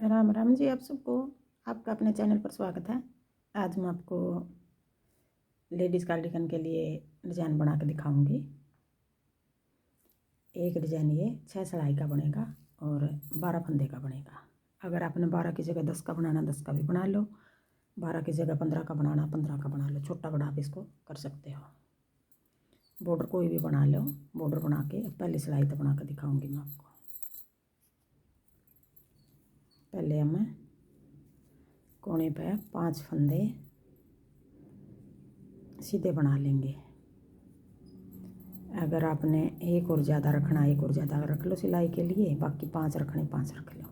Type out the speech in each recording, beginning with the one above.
राम राम जी। आप सबको आपका अपने चैनल पर स्वागत है। आज मैं आपको लेडीज़ कार्डिगन के लिए डिज़ाइन बना के दिखाऊंगी। एक डिज़ाइन ये 6 सिलाई का बनेगा और 12 फंदे का बनेगा। अगर आपने 12 की जगह 10 का बनाना 10 का भी बना लो, 12 की जगह 15 का बनाना 15 का बना लो, छोटा बड़ा आप इसको कर सकते हो। बॉर्डर कोई भी बना लो, बॉर्डर बना के पहली सिलाई तो बना कर दिखाऊँगी मैं आपको। पहले हमें कोने पे 5 फंदे सीधे बना लेंगे। अगर आपने एक और ज़्यादा रखना, एक और ज़्यादा रख लो सिलाई के लिए, बाकी 5 रखने 5 रख लो।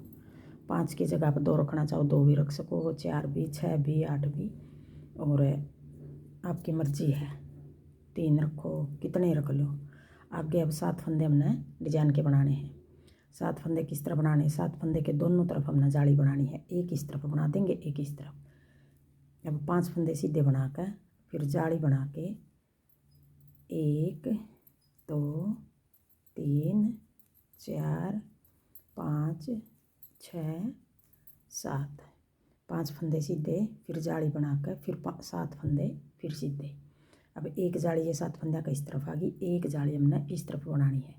5 की जगह आप 2 रखना चाहो 2 भी रख सको, 4 भी, 6 भी, 8 भी, और आपकी मर्ज़ी है। 3 रखो, कितने रख लो। आगे अब 7 फंदे हमने डिजाइन के बनाने हैं। 7 फंदे किस तरह बनाने हैं? 7 फंदे के दोनों तरफ हमने जाली बनानी है। एक इस तरफ बना देंगे, एक इस तरफ। अब 5 फंदे सीधे बनाकर फिर जाली बना के 1 2 3 4 5 6 7 5 फंदे सीधे, फिर जाली बनाकर फिर 7 फंदे फिर सीधे। अब एक जाली ये 7 फंदे का इस तरफ आ गई, एक जाली हमने इस तरफ बनानी है।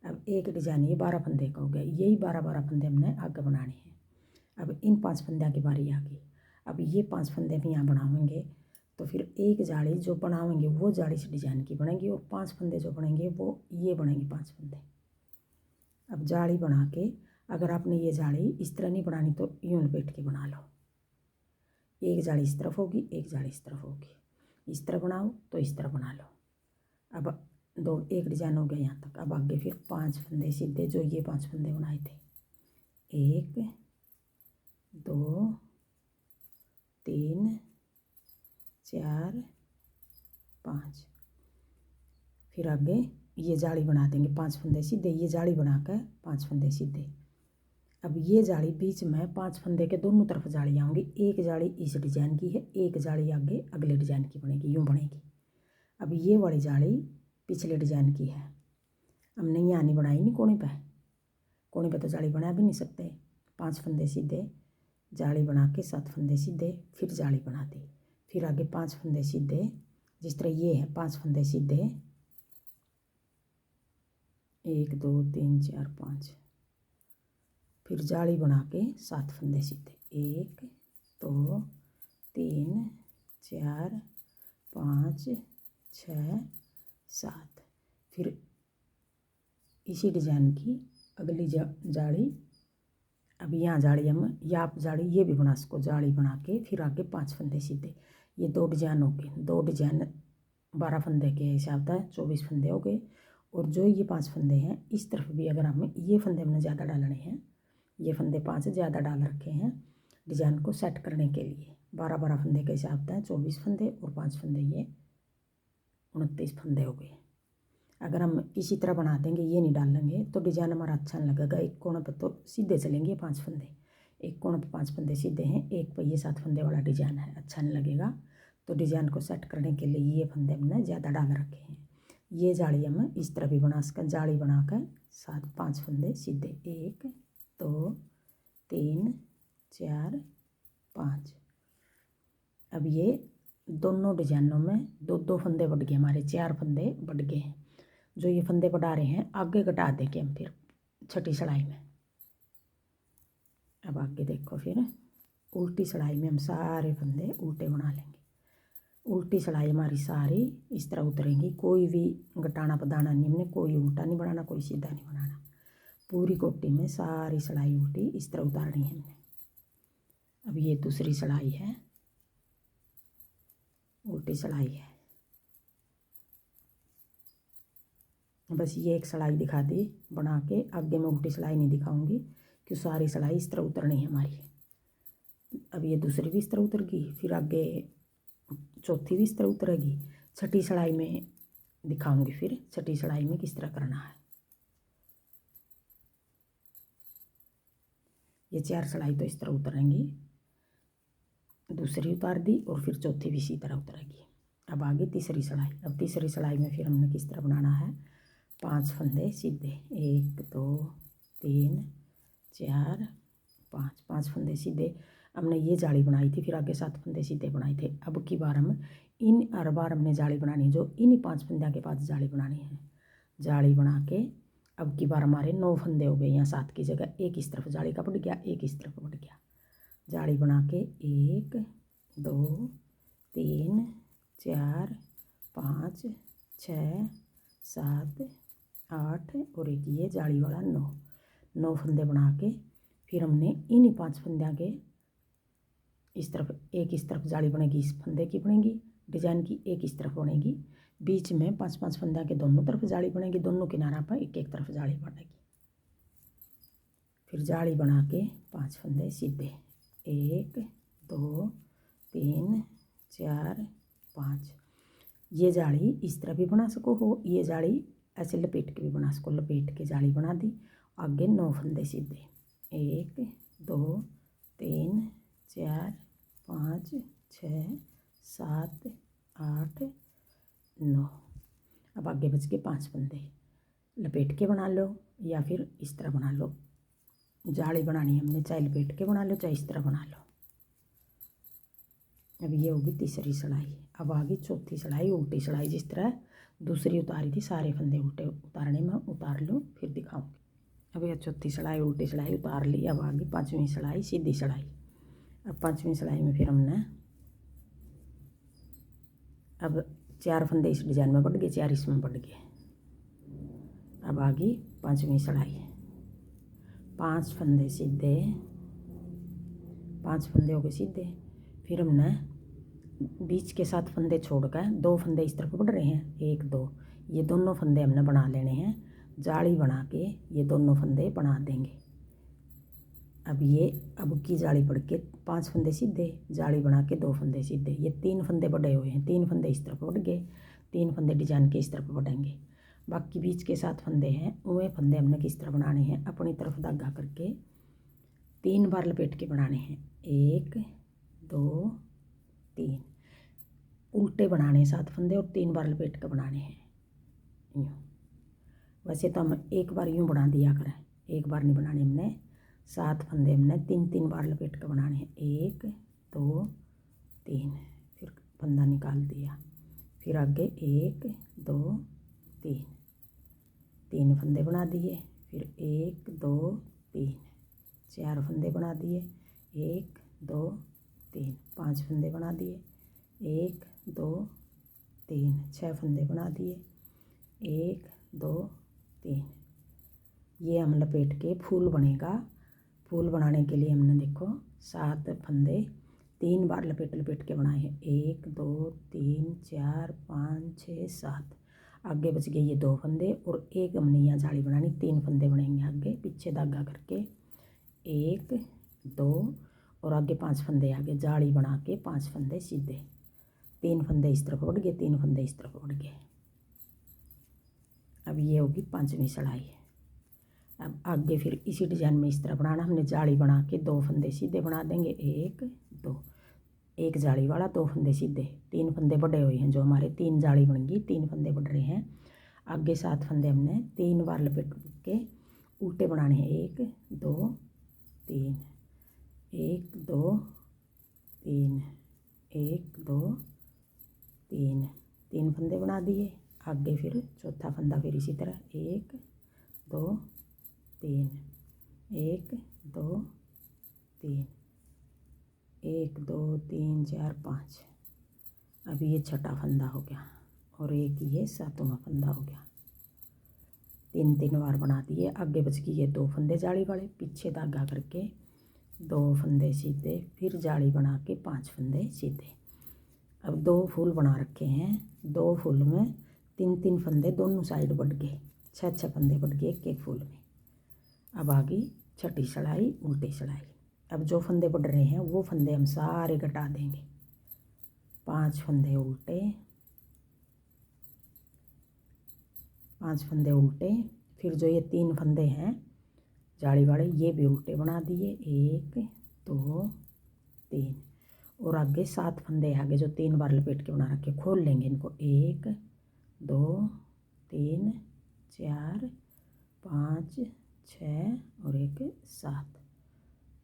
अब एक डिजाइन ये 12 फंदे का हो गया, यही 12 फंदे हमने आगे बनाने हैं। अब इन 5 फंदे की बारी आ गई। अब ये 5 फंदे भी यहाँ बनावेंगे तो फिर एक जाली जो बनावेंगे वो जाली से डिजाइन की बनेगी, और 5 फंदे जो बनेंगे वो ये बनेंगे 5 फंदे। अब जाली बना के अगर आपने ये जाली इस तरह नहीं बनानी तो यूं लपेट के बना लो। एक जाली इस तरफ होगी, एक जाली इस तरफ होगी। इस तरह बनाओ तो इस तरह बना लो। अब एक डिजाइन हो गया यहाँ तक। अब आगे फिर 5 फंदे सीधे, जो ये 5 फंदे बनाए थे, 1 2 3 4 5। फिर आगे ये जाली बना देंगे 5 फंदे सीधे, ये जाली बनाकर 5 फंदे सीधे। अब ये जाली बीच में 5 फंदे के दोनों तरफ जाली आऊँगी। एक जाली इस डिजाइन की है, एक जाली आगे अगले डिजाइन की बनेगी, यूँ बनेगी। अब ये वाली जाली पिछले डिजाइन की है, हमने यहाँ नहीं बनाई नहीं कोने पे तो जाली बना भी नहीं सकते। 5 फंदे सीधे, जाली बना के 7 फंदे सीधे, फिर जाली बना दी, फिर आगे 5 फंदे सीधे, जिस तरह ये है 5 फंदे सीधे, 1 2 3 4 5, फिर जाली बना के 7 फंदे सीधे, 1 2 3 4 5 6 7। फिर इसी डिजाइन की अगली जाली, अब यहाँ जाली हम या आप जाली ये भी बना सको, जाली बना के फिर आगे 5 फंदे सीधे। ये 2 डिजाइन हो गए, 2 डिजाइन 12 फंदे के हिसाब से 24 फंदे हो गए। और जो ये 5 फंदे हैं इस तरफ भी अगर हमें ये फंदे हमने ज़्यादा डालने हैं, ये फंदे 5 ज़्यादा डाल रखे हैं डिजाइन को सेट करने के लिए। 12 फंदे के हिसाब से 24 फंदे और 5 फंदे, ये 29 फंदे हो गए। अगर हम इसी तरह बना देंगे, ये नहीं डालेंगे तो डिजाइन हमारा अच्छा नहीं लगेगा। एक कोने पर तो सीधे चलेंगे 5 फंदे, एक कोने पर 5 फंदे सीधे हैं, एक पर ये 7 फंदे वाला डिजाइन है, अच्छा नहीं लगेगा। तो डिजाइन को सेट करने के लिए ये फंदे हमने ज़्यादा डाल रखे हैं। ये जाली हम इस तरह भी बना सकते, जाली बनाकर 5 फंदे सीधे, 1 2 3 4 5। अब ये दोनों डिजाइनों में 2 फंदे बढ़ गए, हमारे 4 फंदे बढ़ गए हैं। जो ये फंदे बढ़ा रहे हैं आगे घटा देंगे हम फिर छठी सिलाई में। अब आगे देखो, फिर उल्टी सिलाई में हम सारे फंदे उल्टे बना लेंगे। उल्टी सिलाई हमारी सारी इस तरह उतरेंगी, कोई भी घटाना पदाना नहीं, हमने कोई उल्टा नहीं बनाना, कोई सीधा नहीं बनाना। पूरी कोटी में सारी सिलाई उल्टी इस तरह उतारनी है हमने। अब ये दूसरी सिलाई है, उल्टी सिलाई है। बस ये एक सिलाई दिखा दी बना के, आगे मैं उल्टी सिलाई नहीं दिखाऊंगी कि सारी सिलाई इस तरह उतरनी है हमारी। अब ये दूसरी भी इस तरह उतर गई, फिर आगे चौथी भी इस तरह उतरेगी। छठी सिलाई में दिखाऊंगी फिर छठी सिलाई में किस तरह करना है। ये 4 सिलाई तो इस तरह उतरेंगी, दूसरी उतार दी और फिर चौथी भी इसी तरह उतरेगी। अब आगे तीसरी सिलाई। अब तीसरी सिलाई में फिर हमने किस तरह बनाना है, 5 फंदे सीधे, 1 2 3 4 5 5 फंदे सीधे हमने ये जाली बनाई थी, फिर आगे 7 फंदे सीधे बनाए थे। अब की बार हम इन हर बार हमने जाली बनानी, जो इन 5 फंदे के पास जाली बनानी है। जाली बना के अब की बार हमारे 9 फंदे हो गए, यहाँ 7 की जगह एक इस तरफ जाली का बढ़ गया, एक इस तरफ बढ़ गया। जाली बना के 1 2 3 4 5 6 7 8 और एक ये जाली वाला 9 फंदे बना के फिर हमने इन 5 फंदे के इस तरफ एक इस तरफ जाली बनेगी, इस फंदे की बनेगी डिजाइन की, एक इस तरफ बनेगी, बीच में 5 फंदे के दोनों तरफ जाली बनेगी, दोनों किनारा पर एक तरफ जाली बनेगी। फिर जाली बना के 5 फंदे सीधे 1 2 3 4 5। ये जाली इस तरह भी बना सको हो, ये जाली ऐसे लपेट के भी बना सको। लपेट के जाली बना दी, आगे 9 फंदे सीधे 1 2 3 4 5 6 7 8 9। अब आगे बच के 5 फंदे लपेट के बना लो या फिर इस तरह बना लो। जाली बनानी हमने चाहे लपेट के बना लो चाहे इस तरह बना लो। अब ये होगी तीसरी सिलाई। अब आगे चौथी सिलाई उल्टी सिलाई, जिस तरह दूसरी उतारी थी सारे फंदे उल्टे उतारने में उतार लूँ फिर दिखाऊंगी। अब यह चौथी सिलाई उल्टी सिलाई उतार ली। अब आगे 5वीं सिलाई सीधी सिलाई। अब 5वीं सिलाई में फिर हमने अब 4 फंदे इस डिजाइन में बढ़ गए, 4 इसमें बढ़ गए। अब आगे 5वीं सिलाई 5 फंदे सीधे, 5 फंदे हो गए सीधे। फिर हमने बीच के 7 फंदे छोड़कर 2 फंदे इस तरफ बढ़ रहे हैं, 1 2, ये दोनों फंदे हमने बना लेने हैं। जाली बना के ये दोनों फंदे बना देंगे। अब ये अब की जाली बढ़ के 5 फंदे सीधे, जाली बना के 2 फंदे सीधे, ये 3 फंदे बढ़े हुए हैं, 3 फंदे इस तरफ बढ़ गए, 3 फंदे डिजाइन के इस तरफ बढ़ेंगे। बाकी बीच के 7 फंदे हैं, वह फंदे हमने किस तरह बनाने हैं, अपनी तरफ धागा करके 3 बार लपेट के बनाने हैं। 1 2 3 उल्टे बनाने 7 फंदे और 3 बार लपेट कर बनाने हैं। यूँ वैसे तो हम एक बार यूँ बना दिया करें, एक बार नहीं बनाने हमने। 7 फंदे हमने 3 बार लपेट कर बनाने हैं। 1 2 3 फिर फंदा निकाल दिया, फिर आगे 1 2 3 3 फंदे बना दिए, फिर 1 2 3 4 फंदे बना दिए, 1 2 3 5 फंदे बना दिए, 1 2 3 6 फंदे बना दिए, 1 2 3। ये हम लपेट के फूल बनेगा। फूल बनाने के लिए हमने देखो 7 फंदे 3 बार लपेट लपेट के बनाए हैं। 1 2 3 4 5 6 7। आगे बच गए ये 2 फंदे और एक हमने यहाँ जाली बनानी, 3 फंदे बनेंगे आगे पीछे धागा करके, 1 2 और आगे 5 फंदे आगे जाली बना के 5 फंदे सीधे, 3 फंदे इस तरफ बढ़ गए, 3 फंदे इस तरफ बढ़ गए। अब ये होगी 5वीं सिलाई। अब आगे फिर इसी डिजाइन में इस तरह बनाना, हमने जाली बना के 2 फंदे सीधे बना देंगे, 1 2, एक जाली वाला 2 फंदे सीधे, 3 फंदे बढ़े हुए हैं जो हमारे 3 जाली बनेंगी, 3 फंदे बढ़ रहे हैं। आगे 7 फंदे हमने 3 बार लपेट के उल्टे बनाने हैं, 1 2 3 1 2 3 1 2 3 3 फंदे बना दिए। आगे फिर चौथा फंदा फिर इसी तरह 1 2 3 1 2 3 1 2 3 4 5। अब ये छठा फंदा हो गया और एक ये 7वां फंदा हो गया। 3 बार बना दिए। आगे बच गई ये 2 फंदे जाली वाले, पीछे धागा करके 2 फंदे सीधे, फिर जाली बना के 5 फंदे सीधे। अब 2 फूल बना रखे हैं, 2 फूल में 3 फंदे दोनों साइड बढ़ गए, 6 फंदे बढ़ गए एक फूल में। अब आ गई छठी सिलाई उल्टी सिलाई। अब जो फंदे बढ़ रहे हैं वो फंदे हम सारे घटा देंगे, 5 फंदे उल्टे, 5 फंदे उल्टे, फिर जो ये 3 फंदे हैं जाली वाले ये भी उल्टे बना दिए, 1 2 3 और आगे 7 फंदे आगे जो 3 बार लपेट के बना रखे, खोल लेंगे इनको, 1 2 3 4 5 6 और एक 7।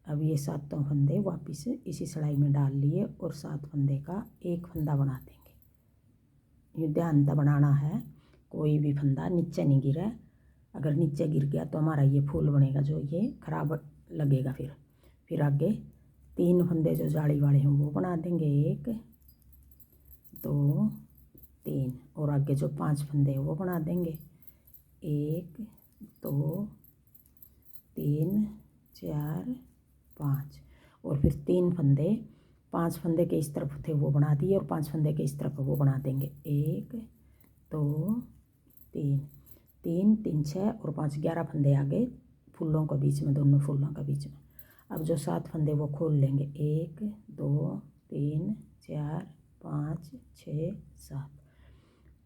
अब ये सातों फंदे वापस इसी सिलाई में डाल लिए और 7 फंदे का एक फंदा बना देंगे। ये ध्यान से बनाना है, कोई भी फंदा नीचे नहीं गिरे। अगर नीचे गिर गया तो हमारा ये फूल बनेगा जो ये खराब लगेगा। फिर आगे 3 फंदे जो जाली वाले हैं वो बना देंगे, 1 2 3, और आगे जो 5 फंदे हैं वो बना देंगे, 1 2 3 4 5, और फिर 3 फंदे, 5 फंदे के इस तरफ थे वो बना दिए और 5 फंदे के इस तरफ वो बना देंगे, 1 2 3 3 3 6 और 5, 11 फंदे आगे फूलों के बीच में, दोनों फूलों के बीच में। अब जो 7 फंदे वो खोल लेंगे, 1 2 3 4 5 6 7,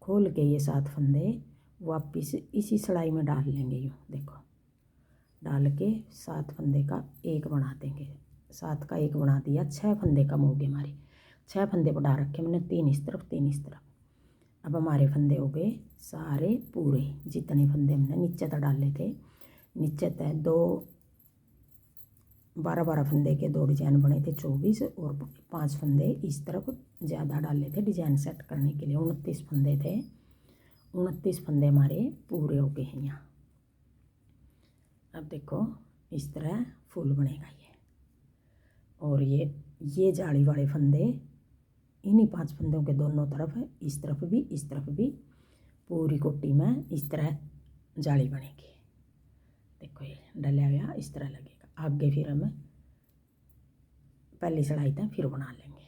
खोल के ये 7 फंदे वापस इसी सिलाई में डाल लेंगे। यूँ देखो, डाल के 7 फंदे का एक बना देंगे। 7 का एक बना दिया, 6 फंदे कम हो गए हमारे, 6 फंदे बढ़ा रखे मैंने, 3 इस तरफ 3 इस तरफ। अब हमारे फंदे हो गए सारे पूरे, जितने फंदे हमने नीचे तक डाले थे। नीचे तक 12 फंदे के 2 डिजाइन बने थे, 24, और 5 फंदे इस तरफ ज़्यादा डाले थे डिजाइन सेट करने के लिए। 29 फंदे थे, 29 फंदे हमारे पूरे हो गए हैं यहाँ। अब देखो इस तरह फूल बनेगा ये। और ये जाली वाले फंदे इन्हीं 5 फंदों के दोनों तरफ है, इस तरफ भी पूरी कोटी में इस तरह जाली बनेगी। देखो ये डला हुआ इस तरह लगेगा। आगे फिर हम पहली सिलाई तक फिर बना लेंगे।